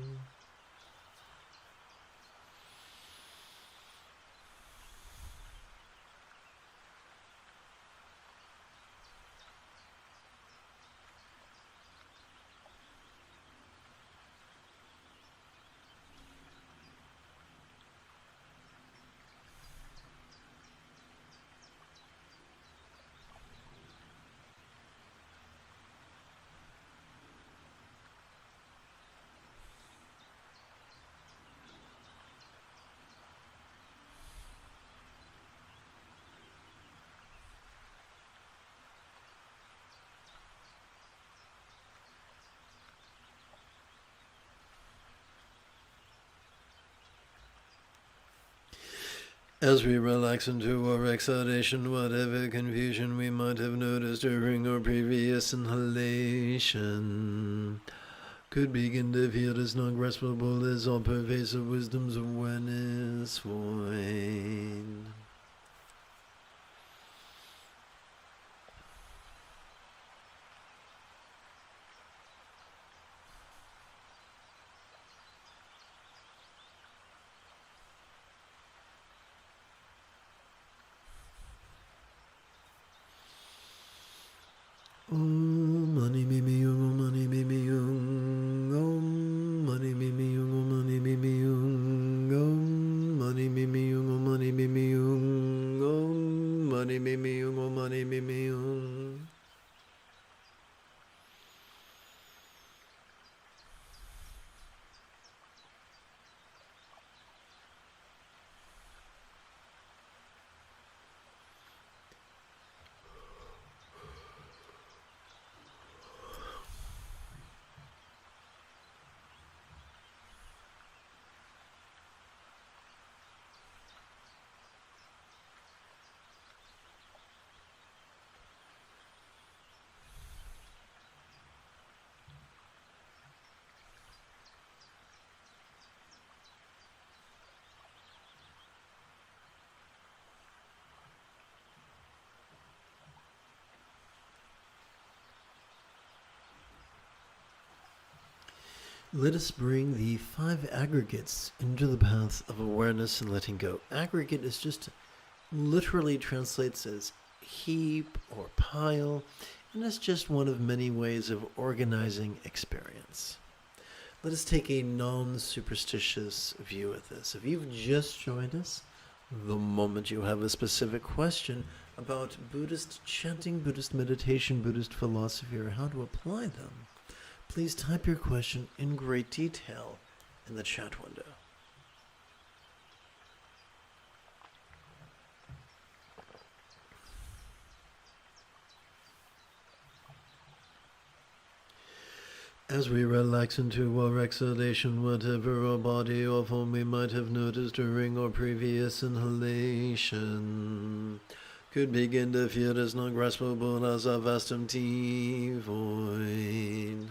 As we relax into our exhalation, whatever confusion we might have noticed during our previous inhalation could begin to feel as non-graspable as all pervasive wisdom's awareness void. Om mani mimi yung, om mani mimi yung, om mani mimi yung, om mani mimi yung, om mani mimi yung, om mani mimi yung, om mani mimi yung, om mani mimi yung. Let us bring the 5 aggregates into the path of awareness and letting go. Aggregate is just literally translates as heap or pile. and it's just one of many ways of organizing experience. Let us take a non-superstitious view of this. If you've just joined us, the moment you have a specific question about Buddhist chanting, Buddhist meditation, Buddhist philosophy, or how to apply them, please type your question in great detail in the chat window. As we relax into our exhalation, whatever our body or form we might have noticed during our previous inhalation could begin to feel as non-graspable as a vast empty void.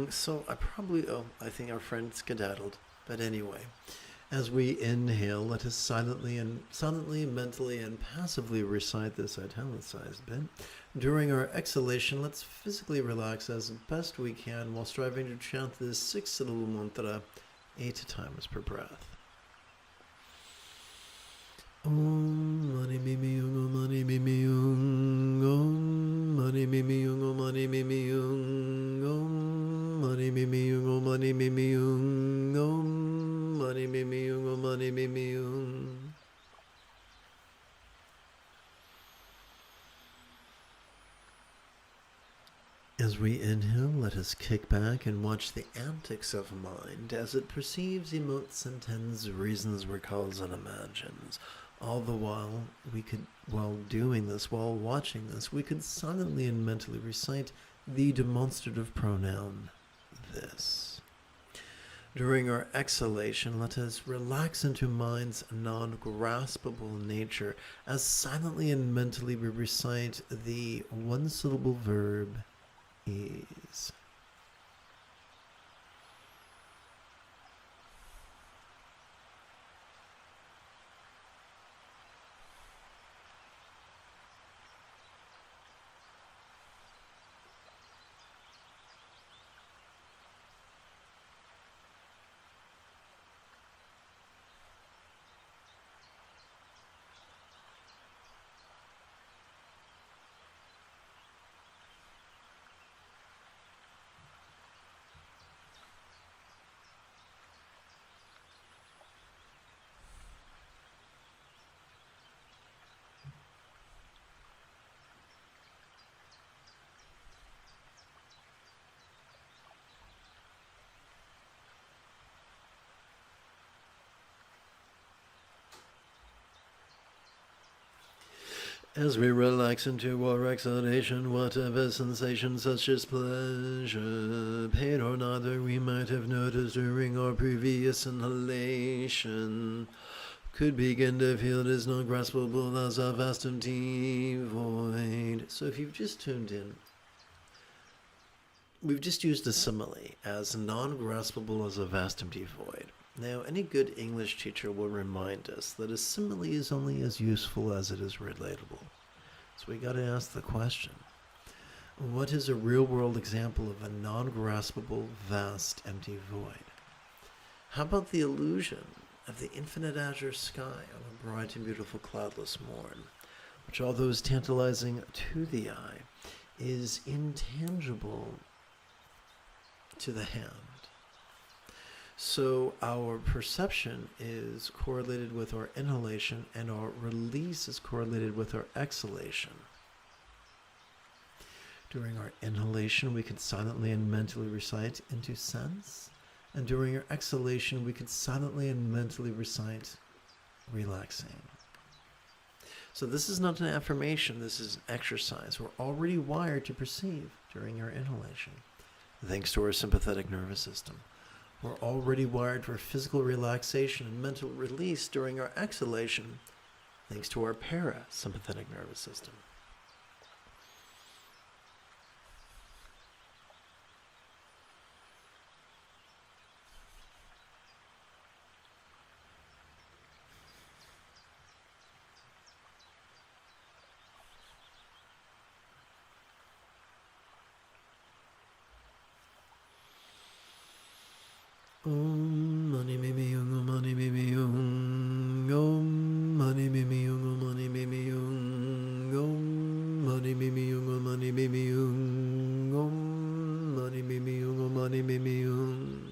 So I think our friend skedaddled. But anyway, as we inhale, let us silently, mentally, and passively recite this italicized bit. During our exhalation, let's physically relax as best we can while striving to chant this 6-syllable mantra 8 times per breath. Om mani mimi yung, om mani mimi yung, om mani mimi yung, om mani mimi yung, om mani mimi yung, om mani mimi yung, om mani mimi yung, om mani mimi yung. As we inhale, let us kick back and watch the antics of mind as it perceives, emotes, intends, reasons, recalls, and imagines. All the while, while watching this, we could silently and mentally recite the demonstrative pronoun, this. During our exhalation, let us relax into mind's non-graspable nature as silently and mentally we recite the one-syllable verb, ease. As we relax into our exhalation, whatever sensation such as pleasure, pain, or neither we might have noticed during our previous inhalation could begin to feel as non-graspable as a vast empty void. So if you've just tuned in, we've just used a simile as non-graspable as a vast empty void. Now, any good English teacher will remind us that a simile is only as useful as it is relatable. So we got to ask the question, what is a real-world example of a non-graspable, vast, empty void? How about the illusion of the infinite azure sky on a bright and beautiful cloudless morn, which, although is tantalizing to the eye, is intangible to the hand? So our perception is correlated with our inhalation, and our release is correlated with our exhalation. During our inhalation, we can silently and mentally recite into sense, and during our exhalation, we can silently and mentally recite relaxing. So this is not an affirmation, this is an exercise. We're already wired to perceive during our inhalation, thanks to our sympathetic nervous system. We're already wired for physical relaxation and mental release during our exhalation, thanks to our parasympathetic nervous system. Om mani mimi yung, om mani mimi yung, om mani mimi yung, om mani mimi yung, om mani mimi yung, om mani mimi yung, om mani mimi yung, om mani mimi yung.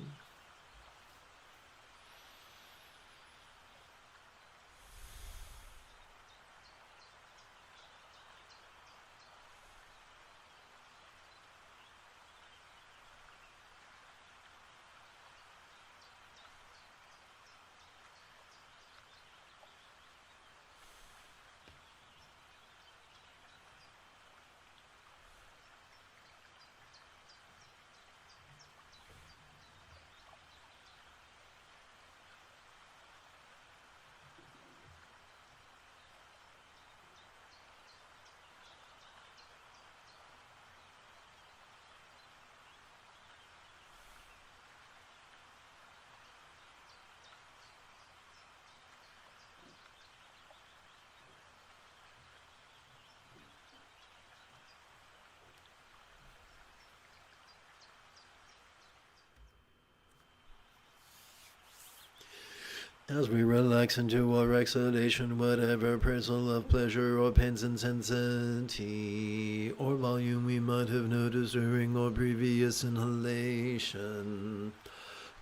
As we relax into our exhalation, whatever personal of pleasure or pains intensity or volume we might have noticed during our previous inhalation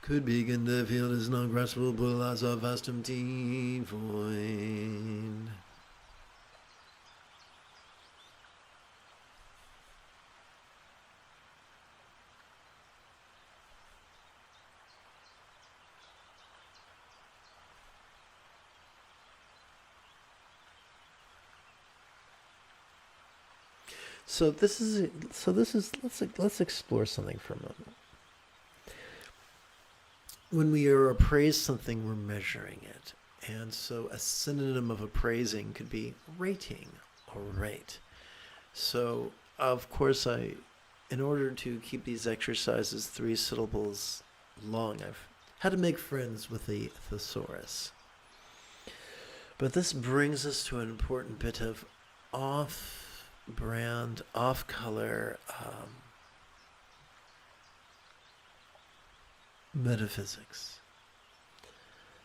could begin to feel this non-graspable pull as a vast empty void. Let's explore something for a moment. When we are appraise something, we're measuring it. And so a synonym of appraising could be rating or rate. So of course in order to keep these exercises 3 syllables long, I've had to make friends with the thesaurus. But this brings us to an important bit of off-brand, off-color metaphysics.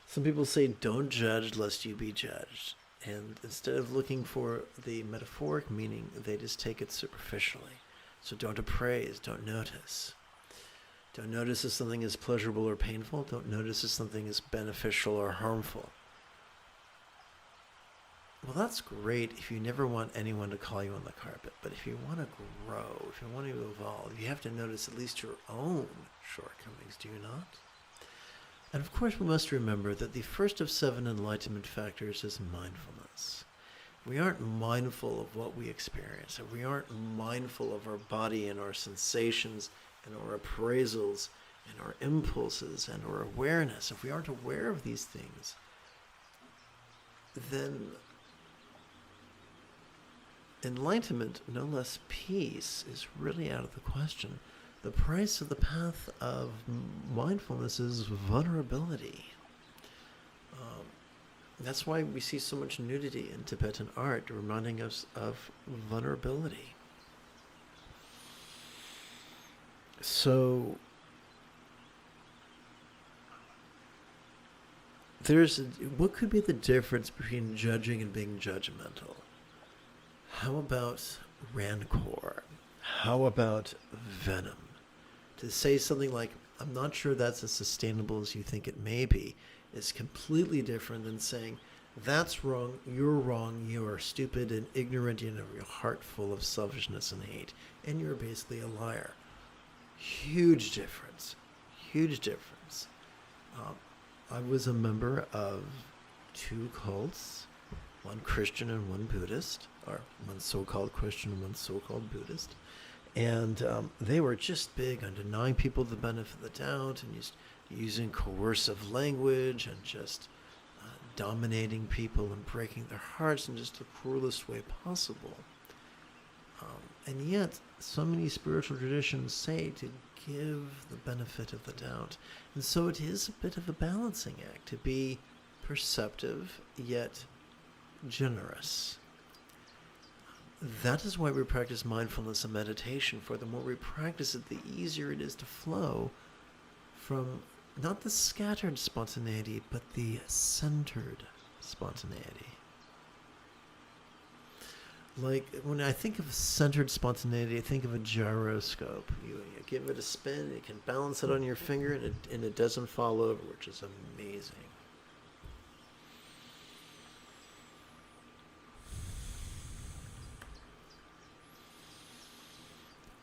Some people say, don't judge lest you be judged. And instead of looking for the metaphoric meaning, they just take it superficially. So don't appraise, don't notice. Don't notice if something is pleasurable or painful. Don't notice if something is beneficial or harmful. Well, that's great if you never want anyone to call you on the carpet. But if you want to grow, if you want to evolve, you have to notice at least your own shortcomings, do you not? And of course, we must remember that the first of 7 enlightenment factors is mindfulness. We aren't mindful of what we experience, if we aren't mindful of our body and our sensations and our appraisals and our impulses and our awareness, if we aren't aware of these things, then enlightenment, no less peace, is really out of the question. The price of the path of mindfulness is vulnerability. That's why we see so much nudity in Tibetan art, reminding us of vulnerability. So what could be the difference between judging and being judgmental? How about rancor? How about venom? To say something like, I'm not sure that's as sustainable as you think it may be, is completely different than saying, that's wrong, you are stupid and ignorant, you have your heart full of selfishness and hate, and you're basically a liar. Huge difference. Huge difference. I was a member of 2 cults, one Christian and one Buddhist, or one so-called Christian and one so-called Buddhist. And they were just big on denying people the benefit of the doubt and using coercive language and just dominating people and breaking their hearts in just the cruelest way possible. And yet, so many spiritual traditions say to give the benefit of the doubt. And so it is a bit of a balancing act to be perceptive yet generous. That is why we practice mindfulness and meditation, for the more we practice it, the easier it is to flow from not the scattered spontaneity, but the centered spontaneity. Like, when I think of centered spontaneity, I think of a gyroscope. You give it a spin, you can balance it on your finger, and it doesn't fall over, which is amazing.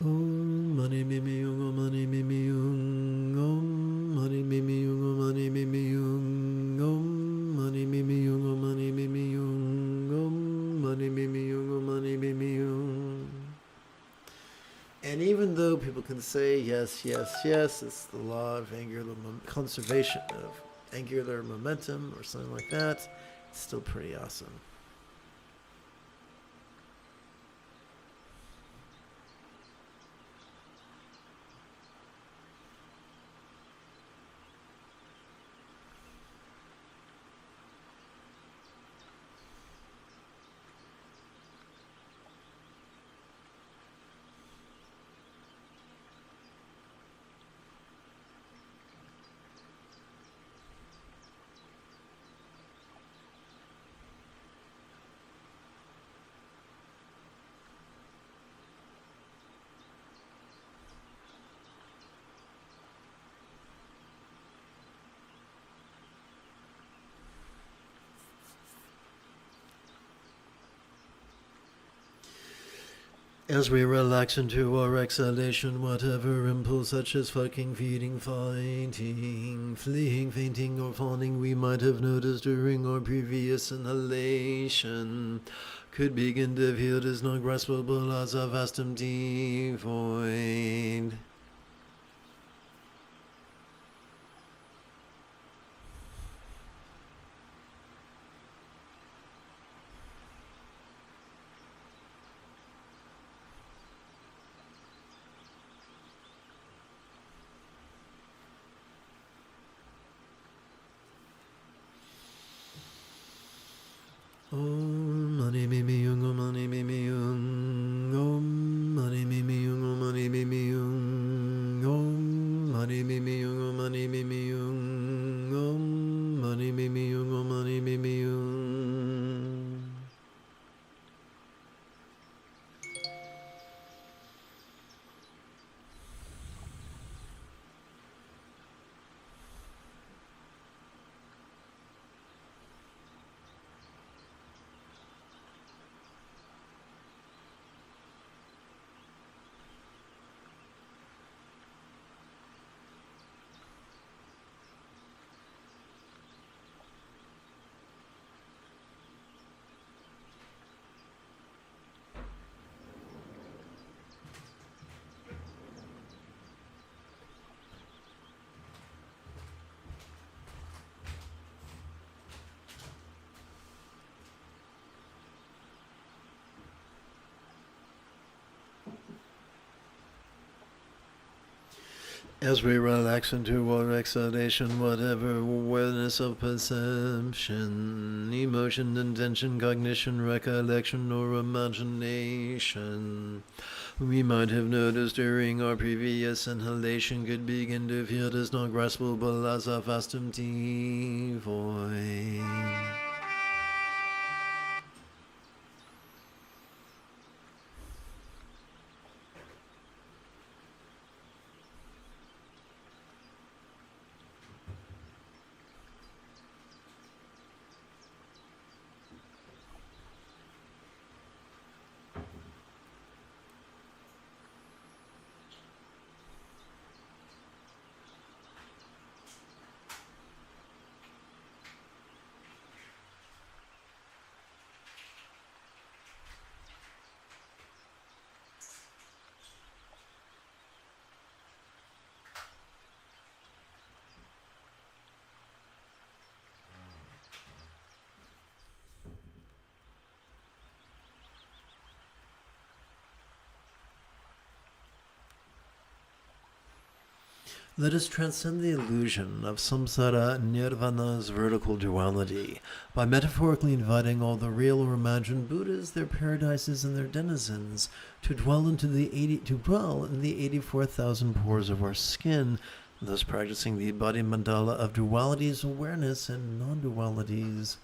Om mani mimi yung, om mani mimi yung, om mani mimi yung, om mani mimi yung, om mani mimi yung, om mani mimi yung, om mani mimi yung, om mani mimi yung. And even though people can say yes, yes, yes, it's the law of angular conservation of angular momentum or something like that, it's still pretty awesome. As we relax into our exhalation, whatever impulse such as fucking, feeding, fighting, fleeing, fainting, or fawning we might have noticed during our previous inhalation could begin to feel as not graspable as a vast empty void. Om mani mimi yung, om mani mimi yung, om mani mimi yung, om mani mimi yung, om mani mimi yung, om mani mimi yung, om mani mimi yung, om mani mimi yung. As we relax into our exhalation, whatever awareness of perception, emotion, intention, cognition, recollection, or imagination we might have noticed during our previous inhalation could begin to feel as not graspable as a vast empty void. Let us transcend the illusion of samsara nirvana's vertical duality by metaphorically inviting all the real or imagined Buddhas, their paradises, and their denizens to dwell in the 84,000 pores of our skin, thus practicing the body mandala of dualities awareness and non-dualities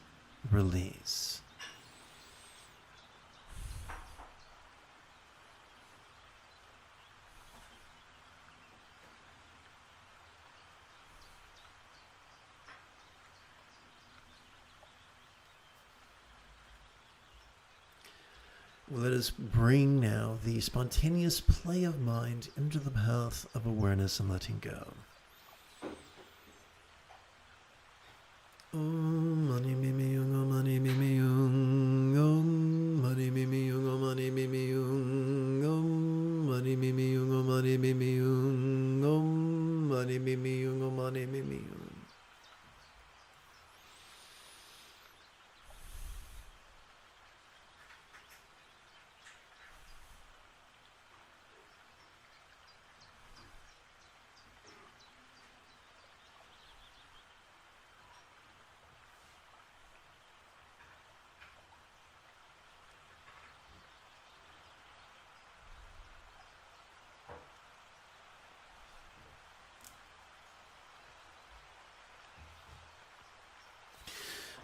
release. Let us bring now the spontaneous play of mind into the path of awareness and letting go. Om mani mimi yung, om mani mimi yung, om mani mimi yung, om mani mimi yung, om mani mimi yung, om mani mimi yung, om mani mimi yung, om mani mimi yung.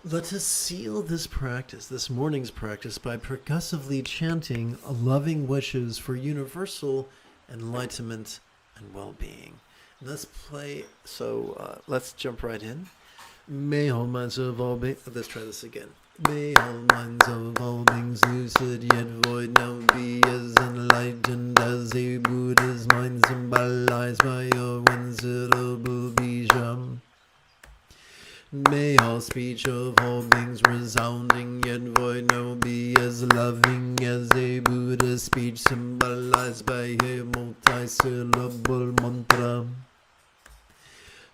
Let us seal this practice, this morning's practice, by percussively chanting loving wishes for universal enlightenment and well-being. And let's play, let's jump right in. May all minds of all beings, let's try this again. May all minds of all beings lucid yet void now be as enlightened as a Buddha's mind symbolized by a one-syllable bijam. May all speech of all beings resounding yet void now be as loving as a Buddha's speech symbolized by a multi-syllable mantra.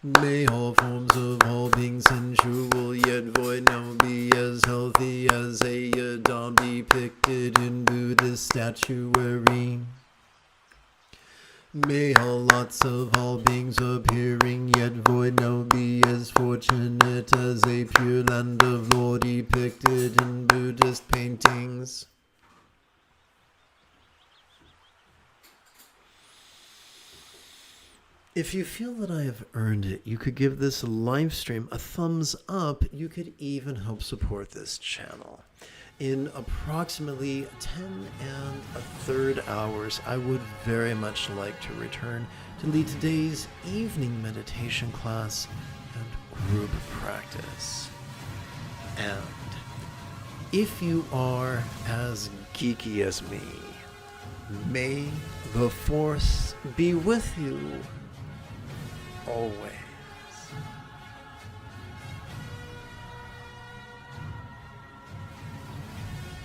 May all forms of all beings sensual yet void now be as healthy as a Yadam depicted in Buddhist statuary. May all lots of all beings appearing yet void now be as fortunate as a pure land of law depicted in Buddhist paintings. If you feel that I have earned it, you could give this live stream a thumbs up. You could even help support this channel. In approximately 10 1/3 hours, I would very much like to return to lead today's evening meditation class and group practice. And if you are as geeky as me, may the Force be with you always.